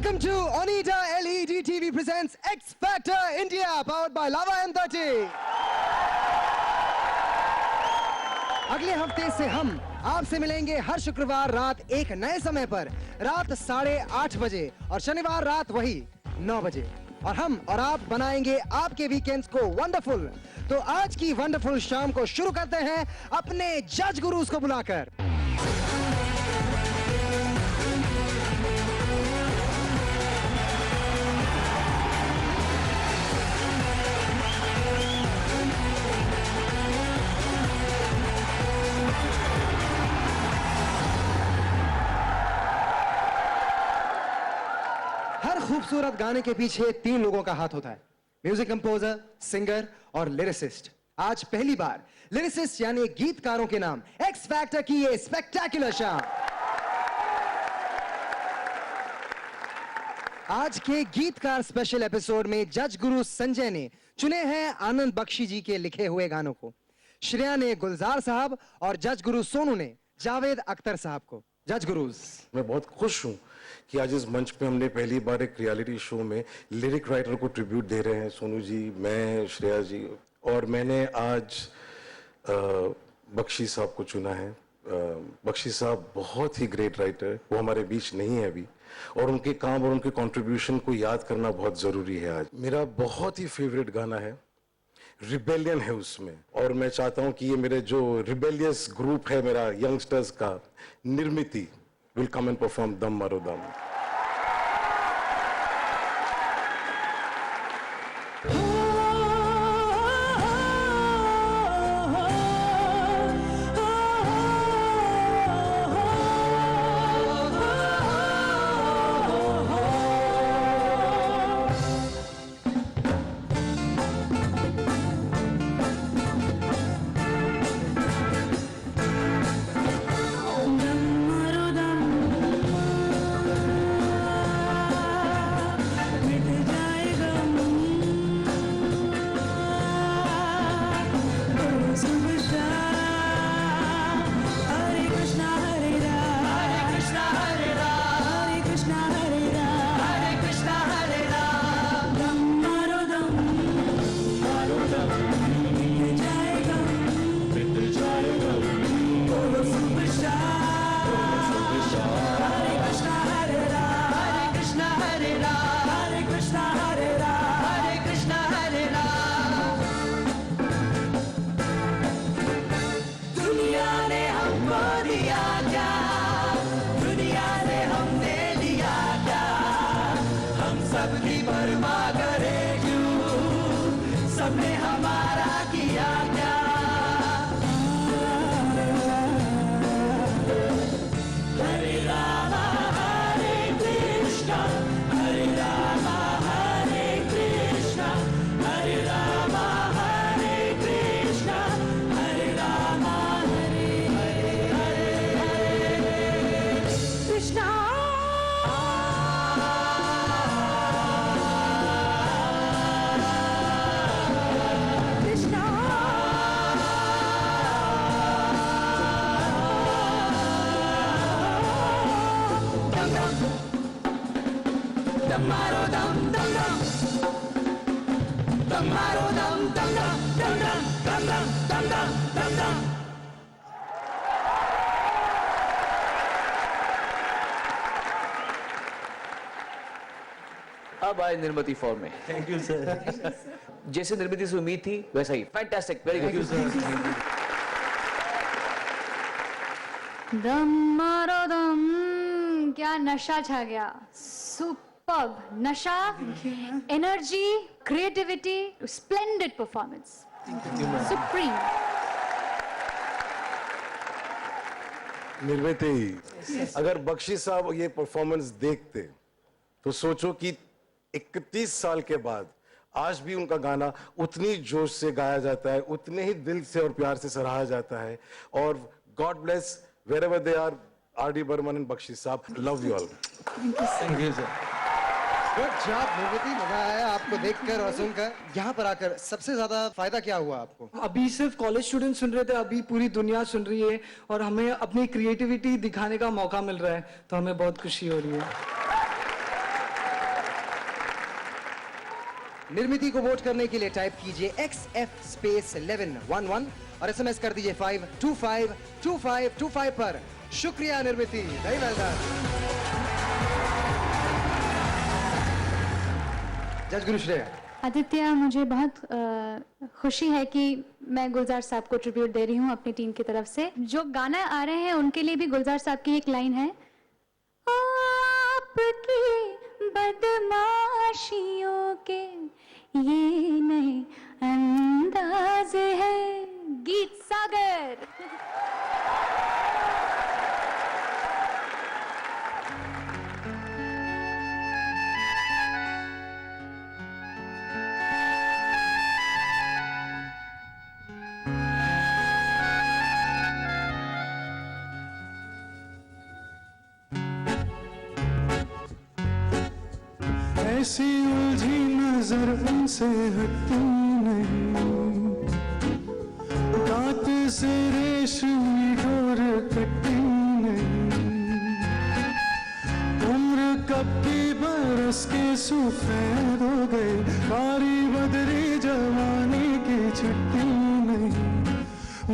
Welcome to Onita LED TV presents X Factor India, powered by Lava M30. अगले हफ्ते से हम आपसे मिलेंगे हर शुक्रवार रात एक नए समय पर, रात 8:30 बजे, और शनिवार रात वही 9 बजे। और हम और आप बनाएंगे आपके वीकेंड्स को वंडरफुल। तो आज की वंडरफुल शाम को शुरू करते हैं अपने जज गुरुज को बुलाकर। हर खूबसूरत गाने के पीछे 3 लोगों का हाथ होता है, म्यूजिक कंपोजर, सिंगर और लिरिसिस्ट। आज पहली बार लिरिसिस्ट यानी गीतकारों के नाम एक्स फैक्टर की ये स्पेक्टेकुलर शाम। आज के गीतकार स्पेशल एपिसोड में जज गुरु संजय ने चुने हैं आनंद बख्शी जी के लिखे हुए गानों को, श्रेया ने गुलजार साहब और जज गुरु सोनू ने जावेद अख्तर साहब को। जज गुरुज, मैं बहुत खुश हूं कि आज इस मंच पे हमने पहली बार एक रियलिटी शो में लिरिक राइटर को ट्रिब्यूट दे रहे हैं। सोनू जी, मैं, श्रेया जी, और मैंने आज बख्शी साहब को चुना है। बख्शी साहब बहुत ही ग्रेट राइटर, वो हमारे बीच नहीं है अभी, और उनके काम और उनके कंट्रीब्यूशन को याद करना बहुत जरूरी है। आज मेरा बहुत ही फेवरेट गाना है, रिबेलियन है उसमें, और मैं चाहता हूं कि ये मेरे जो रिबेलियस ग्रुप है मेरा यंगस्टर्स का, निर्मिति, will come and perform Dam Maro Dam. अब आए निर्मिति फॉर्म में। Thank you sir. जैसे निर्मिति से उम्मीद थी वैसा ही। Fantastic, very good sir. दम मारो दम, क्या नशा छा गया। सुपर्ब नशा, energy, creativity, splendid performance, supreme. Nirmiti, अगर बख्शी साहब ये परफॉर्मेंस देखते तो सोचो कि 31 साल के बाद आज भी उनका गाना उतनी जोश से गाया जाता है, उतने ही दिल से और प्यार से सराहा जाता है। और God bless wherever they are, R.D. Burman and Bakshi साहब, love you all. Thank you sir. Good job Nirmiti, मजा आया आपको देखकर और सुनकर। यहाँ पर आकर सबसे ज्यादा फायदा क्या हुआ आपको? अभी सिर्फ कॉलेज स्टूडेंट सुन रहे थे, अभी पूरी दुनिया सुन रही है और हमें अपनी क्रिएटिविटी दिखाने का मौका मिल रहा है, तो हमें बहुत खुशी हो रही है। निर्मिति को वोट करने के लिए टाइप कीजिए XF स्पेस 1111 और SMS कर दीजिए 5252525 पर। शुक्रिया निर्मिति, वेरी वेल डन। जज गुरु श्रेया। आदित्य, मुझे बहुत खुशी है कि मैं गुलजार साहब को ट्रिब्यूट दे रही हूँ अपनी टीम की तरफ से। जो गाना आ रहे हैं उनके लिए भी गुलजार साहब की एक लाइन है, आपकी बदमाशियों के ये नए अंदाज है। गीत सागर। ऐसी उलझी नजर उनसे हटती नहीं, दांत से रेशमी डोर कटती नहीं, उम्र कब की बरस के सफेद हो गई, बारी बदरी जवानी की छुट्टी नहीं।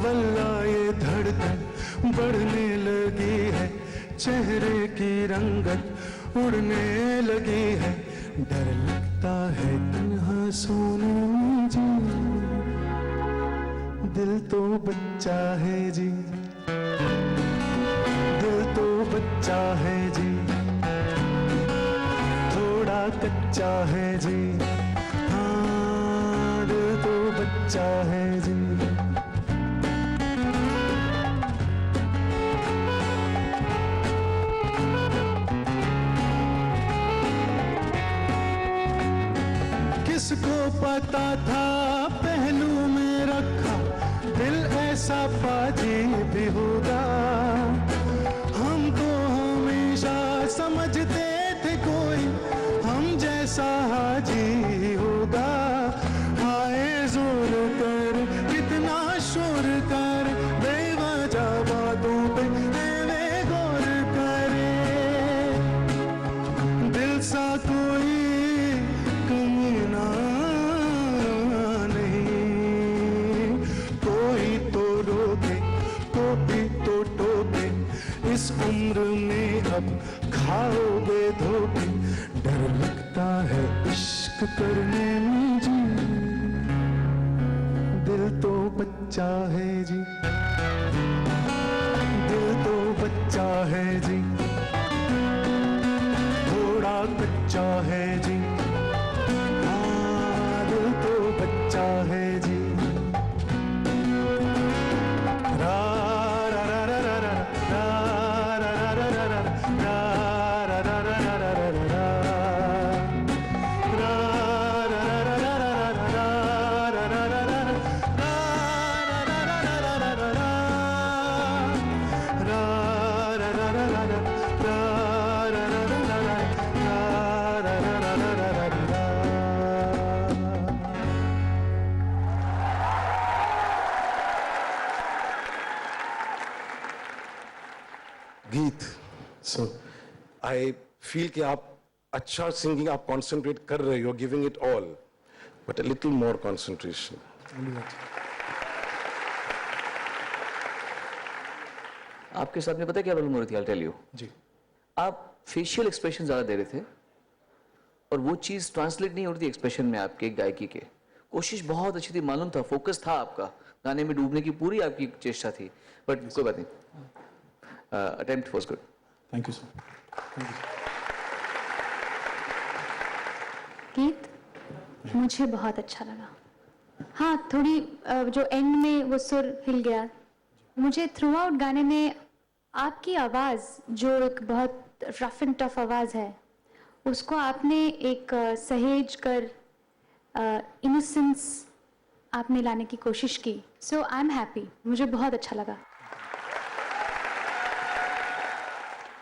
वल्ला ये धड़कन बढ़ने लगी है, चेहरे की रंगत उड़ने लगी है, डर लगता है तन्हा सोने में जी, दिल तो बच्चा है जी, दिल तो बच्चा है जी, थोड़ा कच्चा है जी, हाँ दिल तो बच्चा है जी। किसको पता था पहलू में रखा दिल ऐसा पाजी भी होगा, हम तो हमेशा समझते थे कोई हम जैसा हाजी होगा। आए जोर कर कितना शोर कर, बेवजह बातों पे वे गौर करे, दिल सा कोई इस उम्र में अब खाओगे धोखे, डर लगता है इश्क करने में जी, दिल तो बच्चा है जी, दिल तो बच्चा है जी, थोड़ा कच्चा है जी, हाँ दिल तो बच्चा है जी। गीत, so I feel कि आप अच्छा सिंगिंग आप concentrate कर रहे हो, giving it all, but a little more concentration. आपके साथ में पता है क्या प्रॉब्लम हो रही थी? I'll tell you. जी आप फेशियल एक्सप्रेशन ज्यादा दे रहे थे और वो चीज ट्रांसलेट नहीं हो रही थी एक्सप्रेशन में आपके गायकी के। कोशिश बहुत अच्छी थी, मालूम था, फोकस था आपका, गाने में डूबने की पूरी आपकी चेष्टा थी, बट कोई बात नहीं, attempt was good. Thank you sir. गीत मुझे बहुत अच्छा लगा। हाँ, थोड़ी जो एंड में वो सुर हिल गया, मुझे थ्रू आउट गाने में आपकी आवाज़ जो एक बहुत रफ एंड टफ आवाज़ है, उसको आपने एक सहेज कर इनोसेंस आपने लाने की कोशिश की। सो आई एम हैप्पी, मुझे बहुत अच्छा लगा।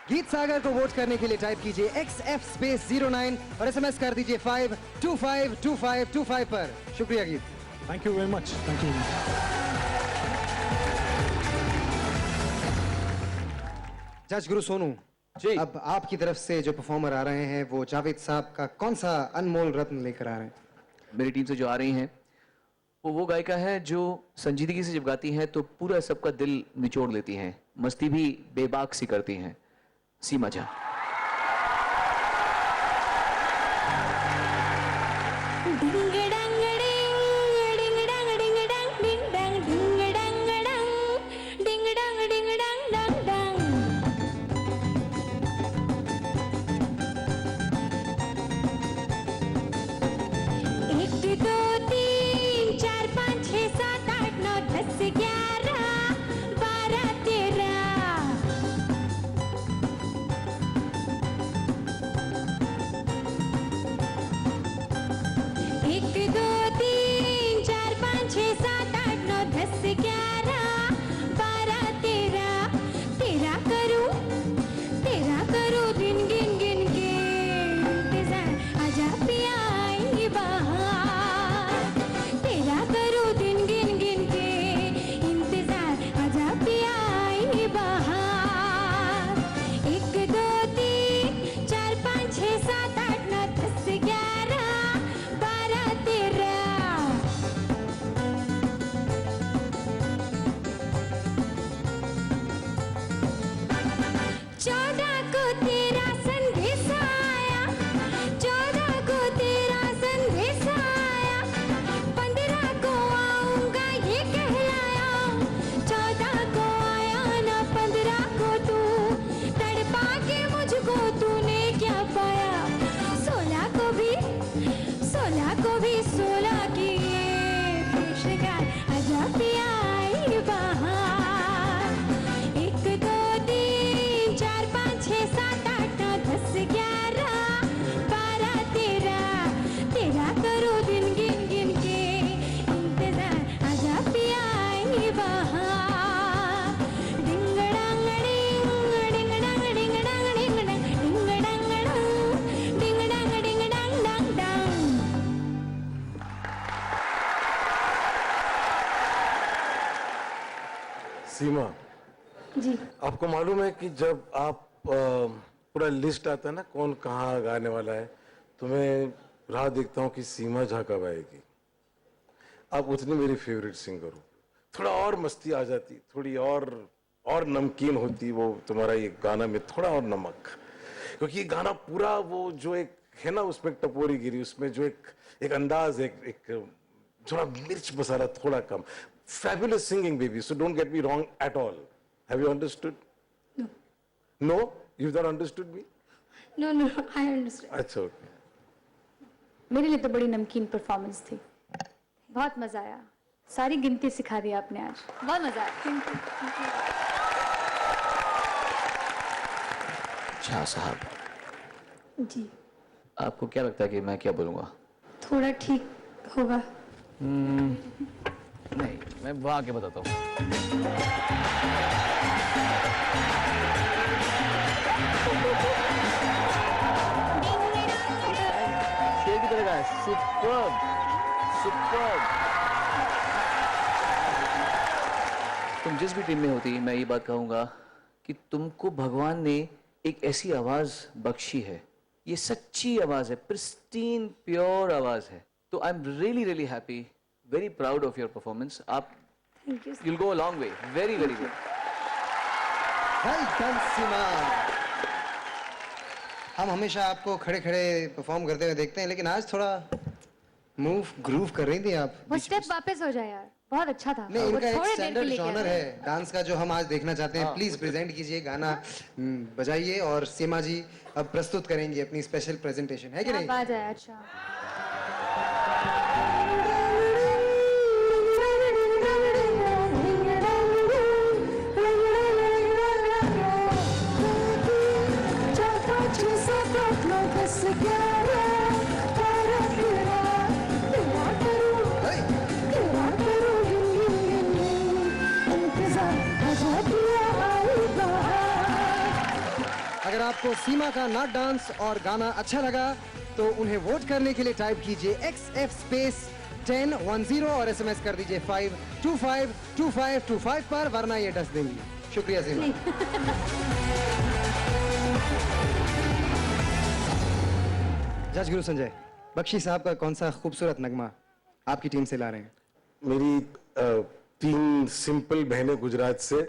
गीत सागर को वोट करने के लिए टाइप कीजिए XF स्पेस 09 और SMS कर दीजिए 5252525 पर। शुक्रिया गीत। Thank you very much. Thank you. जज गुरु सोनू जी। अब आपकी तरफ से जो परफॉर्मर आ रहे हैं वो जावेद साहब का कौन सा अनमोल रत्न लेकर आ रहे हैं? मेरी टीम से जो आ रही हैं वो गायिका है जो संजीदगी से जब गाती हैं तो पूरा सबका दिल निचोड़ लेती हैं, मस्ती भी बेबाक सी करती हैं। सीमा झा। सीमा जी। आपको मालूम है कि जब आप पूरा लिस्ट आता है ना कौन कहाँ गाने वाला है तो मैं राह देखता हूँ कि सीमा झा कब आएगी। आप उतनी मेरी फेवरेट सिंगर हो, थोड़ा और मस्ती आ जाती, थोड़ी और नमकीन होती वो तुम्हारा ये गाना में थोड़ा और नमक, क्योंकि ये गाना पूरा वो जो एक है ना उसमें टपोरी गिरी, उसमें जो एक अंदाज एक थोड़ा मिर्च मसाला थोड़ा कम। Fabulous singing, baby. So don't get me wrong at all. Have you understood? No. No? You've not understood me? No, I understand. अच्छा, okay. मेरे लिए तो बड़ी नमकीन परफॉर्मेंस थी, बहुत मजा आया, सारी गिनती सिखा दी आपने आज, बहुत मजा आया। Thank you. झा साहब जी। आपको क्या लगता है कि मैं क्या बोलूँगा? थोड़ा ठीक होगा। नहीं, मैं वहाँ आके बताता हूँ। शेर की तरह गाया, सुपर्ब, सुपर्ब। तुम जिस भी टीम में होती, मैं ये बात कहूँगा कि तुमको भगवान ने एक ऐसी आवाज बख्शी है, ये सच्ची आवाज है, प्रिस्टीन प्योर आवाज है। तो I am really really happy, very proud of your performance. आप thank you. you'll go a long way. Very very good. Well done, सीमा। हम हमेशा आपको खड़े खड़े परफॉर्म करते हुए देखते हैं, लेकिन आज थोड़ा मूव ग्रूव कर रही थी आप। वो स्टेप वापस हो जाए यार, बहुत अच्छा था। नहीं, वो इनका एक थोड़े देर के स्टैंडर्ड लिए जॉनर किया। है डांस का जो हम आज देखना चाहते हैं। प्लीज प्रेजेंट कीजिए, गाना बजाइए और सीमा जी अब प्रस्तुत करेंगी अपनी स्पेशल प्रेजेंटेशन, है कि क्या नहीं? बात है, अच्छा। अगर आपको सीमा का नाच डांस और गाना अच्छा लगा तो उन्हें वोट करने के लिए टाइप कीजिए XF स्पेस 1010 और SMS कर दीजिए 5252525 पर, वरना ये डस देंगी। शुक्रिया सीमा। जज गुरु संजय, बख्शी साहब का कौन सा खूबसूरत नगमा आपकी टीम से ला रहे हैं? मेरी 3 सिंपल बहनें गुजरात से,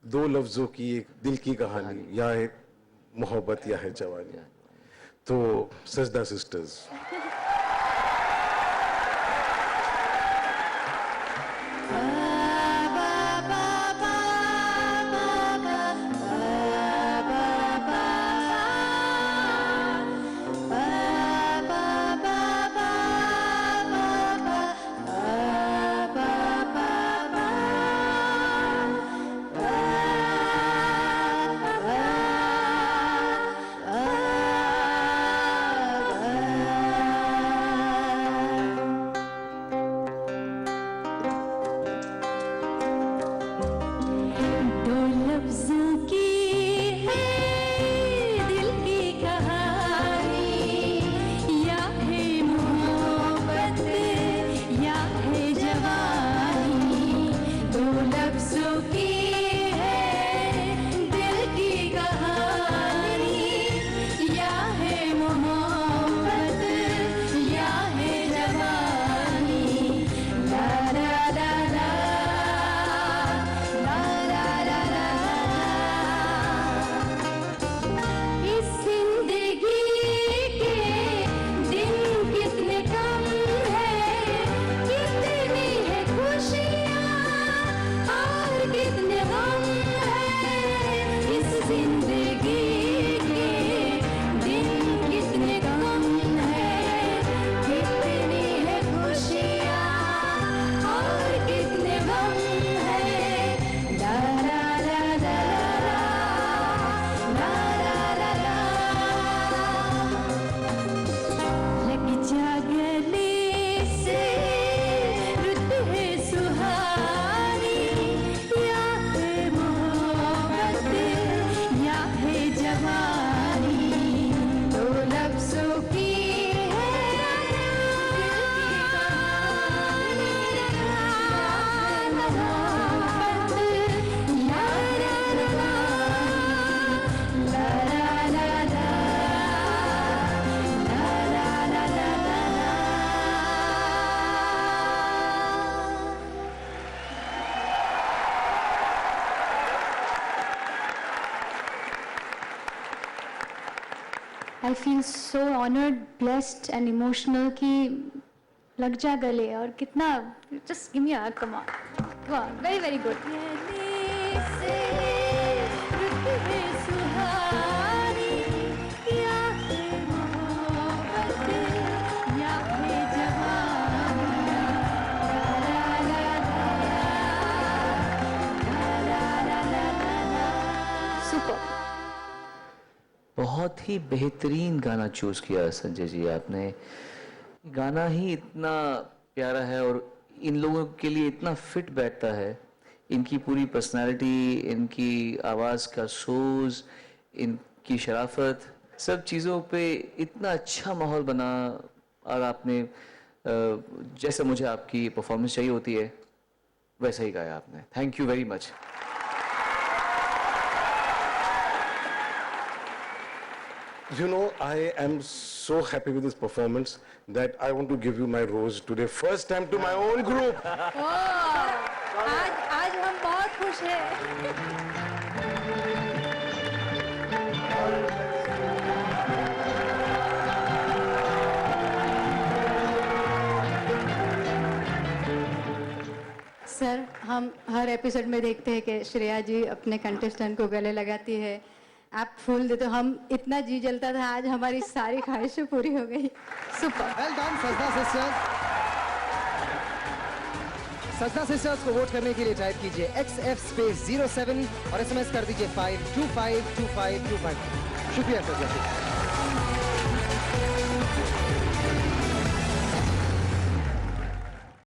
2 लफ्जों की एक दिल की कहानी, या है मोहब्बत या है जवानी। तो सजदा सिस्टर्स। दो लफ्जों की है दिल की कहानी, या है मोहब्बत या है जवानी। दो लफ्जों की है दिल की कहानी, या है मोहब्बत या है जवानी। ला ला ला ला इस जिंदगी के दिन कितने कम है, कितनी है खुशियाँ और कितने गम है। इस जिंदगी के दिन कितने कम है, कितनी है खुशियाँ और कितने गम है। ला ला ला ला लग जा गले से रुत है सुहानी, या है मोहब्बत या है जवानी। दो लफ्जों की है मोहब्बत या I feel so honoured, blessed and emotional कि लग जा गले। और कितना, just give me a come on, very very good. Super. बहुत ही बेहतरीन गाना चूज किया संजय जी आपने। गाना ही इतना प्यारा है और इन लोगों के लिए इतना फिट बैठता है। इनकी पूरी पर्सनालिटी, इनकी आवाज़ का सोज, इनकी शराफत, सब चीज़ों पे इतना अच्छा माहौल बना। और आपने जैसा मुझे आपकी परफॉर्मेंस चाहिए होती है वैसा ही गाया आपने। Thank you very much. You know, I am so happy with this performance that I want to give you my rose today. First time to my own group. आज हम बहुत खुश हैं। सर, हम हर एपिसोड में देखते हैं कि श्रेया जी अपने कंटेस्टेंट को गले लगाती है, आप फूल देते हो। हम इतना जी जलता था, आज हमारी सारी ख्वाहिशें पूरी हो गई। सुपर। वेल डन सजदा सिस्टर्स। सजदा सिस्टर्स को वोट करने के लिए टाइप कीजिए XF space 07 और SMS कर दीजिए 5252525। शुक्रिया सजदा सिस्टर्स।